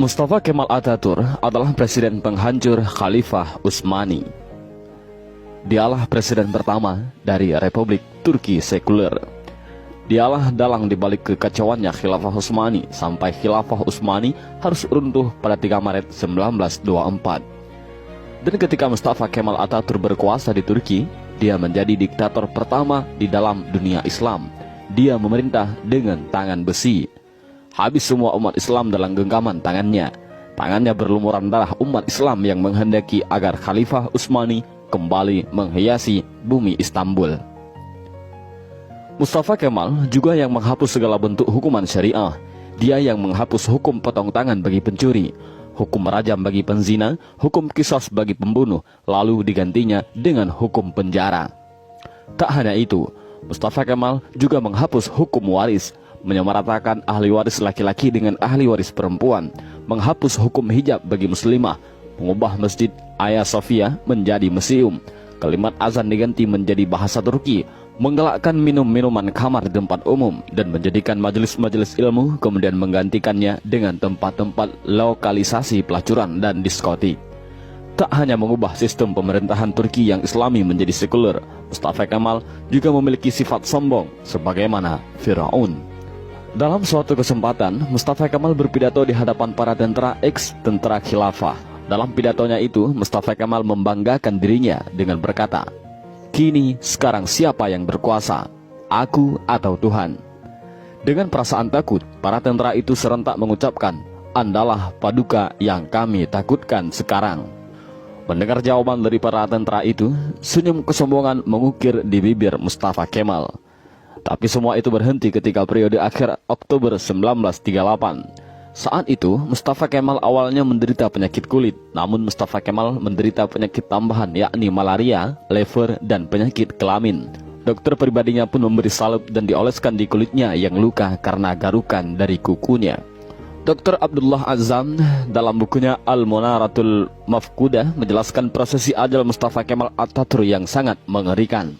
Mustafa Kemal Atatürk adalah presiden penghancur Khalifah Utsmani. Dialah presiden pertama dari Republik Turki sekuler. Dialah dalang dibalik kekacauannya Khilafah Utsmani sampai Khilafah Utsmani harus runtuh pada 3 Maret 1924. Dan ketika Mustafa Kemal Atatürk berkuasa di Turki, dia menjadi diktator pertama di dalam dunia Islam. Dia memerintah dengan tangan besi. Habis semua umat Islam dalam genggaman tangannya. Tangannya berlumuran darah umat Islam yang menghendaki agar Khalifah Utsmani kembali menghiasi bumi Istanbul. Mustafa Kemal juga yang menghapus segala bentuk hukuman syariah. Dia yang menghapus hukum potong tangan bagi pencuri, hukum rajam bagi penzina, hukum qisas bagi pembunuh, lalu digantinya dengan hukum penjara. Tak hanya itu, Mustafa Kemal juga menghapus hukum waris, menyamaratakan ahli waris laki-laki dengan ahli waris perempuan, menghapus hukum hijab bagi muslimah, mengubah Masjid Hagia Sophia menjadi museum, kalimat azan diganti menjadi bahasa Turki, menggalakkan minum-minuman kamar di tempat umum, dan menjadikan majelis-majelis ilmu kemudian menggantikannya dengan tempat-tempat lokalisasi pelacuran dan diskotik. Tak hanya mengubah sistem pemerintahan Turki yang Islami menjadi sekuler, Mustafa Kemal juga memiliki sifat sombong sebagaimana Firaun. Dalam suatu kesempatan, Mustafa Kemal berpidato di hadapan para tentara ex-tentara khilafah. Dalam pidatonya itu, Mustafa Kemal membanggakan dirinya dengan berkata, "Kini sekarang siapa yang berkuasa, aku atau Tuhan?" Dengan perasaan takut, para tentara itu serentak mengucapkan, "Andalah paduka yang kami takutkan sekarang." Mendengar jawaban dari para tentara itu, senyum kesombongan mengukir di bibir Mustafa Kemal. Tapi semua itu berhenti ketika periode akhir Oktober 1938. Saat itu, Mustafa Kemal awalnya menderita penyakit kulit. Namun Mustafa Kemal menderita penyakit tambahan yakni malaria, lever, dan penyakit kelamin. Dokter pribadinya pun memberi salep dan dioleskan di kulitnya yang luka karena garukan dari kukunya. Dr. Abdullah Azzam dalam bukunya Al-Munaratul Mafkudah menjelaskan prosesi ajal Mustafa Kemal Atatürk yang sangat mengerikan.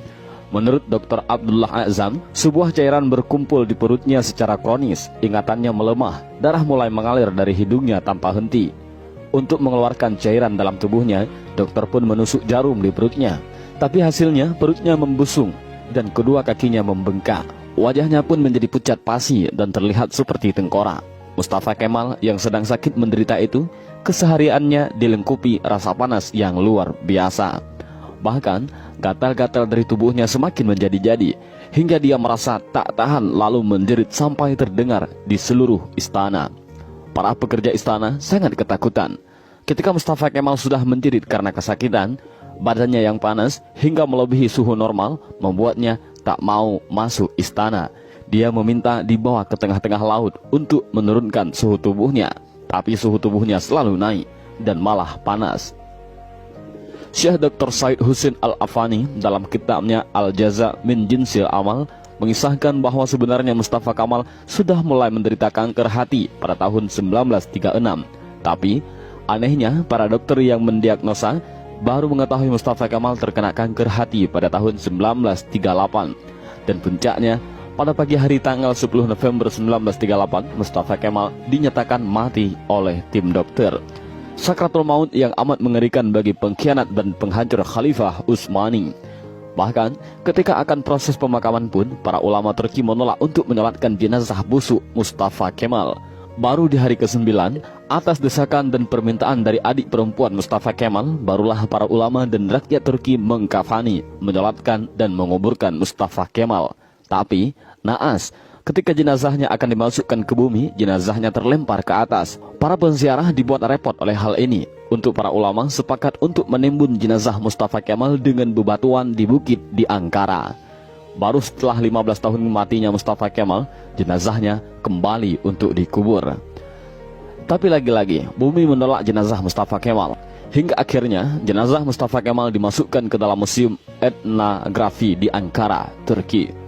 Menurut Dr. Abdullah Azzam, sebuah cairan berkumpul di perutnya secara kronis, ingatannya melemah, darah mulai mengalir dari hidungnya tanpa henti. Untuk mengeluarkan cairan dalam tubuhnya, dokter pun menusuk jarum di perutnya. Tapi hasilnya perutnya membusung dan kedua kakinya membengkak. Wajahnya pun menjadi pucat pasi dan terlihat seperti tengkorak. Mustafa Kemal yang sedang sakit menderita itu, kesehariannya dilengkupi rasa panas yang luar biasa. Bahkan, gatal-gatal dari tubuhnya semakin menjadi-jadi, hingga dia merasa tak tahan lalu menjerit sampai terdengar di seluruh istana. Para pekerja istana sangat ketakutan. Ketika Mustafa Kemal sudah menjerit karena kesakitan, badannya yang panas hingga melebihi suhu normal membuatnya tak mau masuk istana. Dia meminta dibawa ke tengah-tengah laut untuk menurunkan suhu tubuhnya, tapi suhu tubuhnya selalu naik dan malah panas. Syekh Dr. Said Husin Al-Afani dalam kitabnya Al-Jaza min Jinsil Amal mengisahkan bahwa sebenarnya Mustafa Kemal sudah mulai menderita kanker hati pada tahun 1936. Tapi anehnya para dokter yang mendiagnosa baru mengetahui Mustafa Kemal terkena kanker hati pada tahun 1938. Dan puncaknya, pada pagi hari tanggal 10 November 1938, Mustafa Kemal dinyatakan mati oleh tim dokter. Sakratul maut yang amat mengerikan bagi pengkhianat dan penghancur Khalifah Utsmani. Bahkan ketika akan proses pemakaman pun, para ulama Turki menolak untuk menyolatkan jenazah busuk Mustafa Kemal. Baru di hari ke-9, atas desakan dan permintaan dari adik perempuan Mustafa Kemal, barulah para ulama dan rakyat Turki mengkafani, menyolatkan dan menguburkan Mustafa Kemal. Tapi naas, ketika jenazahnya akan dimasukkan ke bumi, jenazahnya terlempar ke atas. Para penziarah dibuat repot oleh hal ini. Untuk para ulama sepakat untuk menimbun jenazah Mustafa Kemal dengan bebatuan di bukit di Ankara. Baru setelah 15 tahun matinya Mustafa Kemal, jenazahnya kembali untuk dikubur. Tapi lagi-lagi, bumi menolak jenazah Mustafa Kemal. Hingga akhirnya, jenazah Mustafa Kemal dimasukkan ke dalam Museum Etnografi di Ankara, Turki.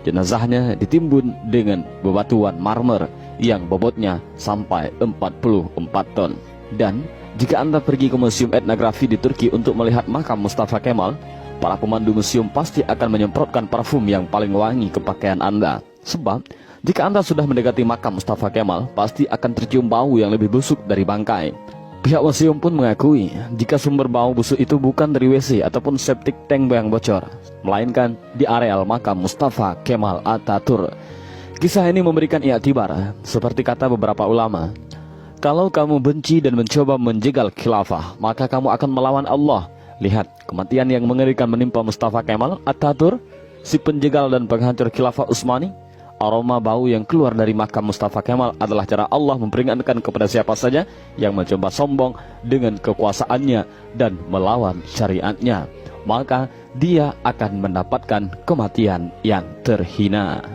Jenazahnya ditimbun dengan bebatuan marmer yang bobotnya sampai 44 ton. Dan jika Anda pergi ke Museum Etnografi di Turki untuk melihat makam Mustafa Kemal, para pemandu museum pasti akan menyemprotkan parfum yang paling wangi ke pakaian Anda. Sebab Jika Anda sudah mendekati makam Mustafa Kemal, pasti akan tercium bau yang lebih busuk dari bangkai. Pihak museum pun mengakui jika sumber bau busuk itu bukan dari WC ataupun septic tank yang bocor, melainkan di areal makam Mustafa Kemal Atatürk. Kisah ini memberikan i'tibar, seperti kata beberapa ulama. Kalau kamu benci dan mencoba menjegal khilafah, maka kamu akan melawan Allah. Lihat, kematian yang mengerikan menimpa Mustafa Kemal Atatürk, si penjegal dan penghancur khilafah Utsmani. Aroma bau yang keluar dari makam Mustafa Kemal adalah cara Allah memperingatkan kepada siapa saja yang mencoba sombong dengan kekuasaannya dan melawan syariatnya. Maka dia akan mendapatkan kematian yang terhina.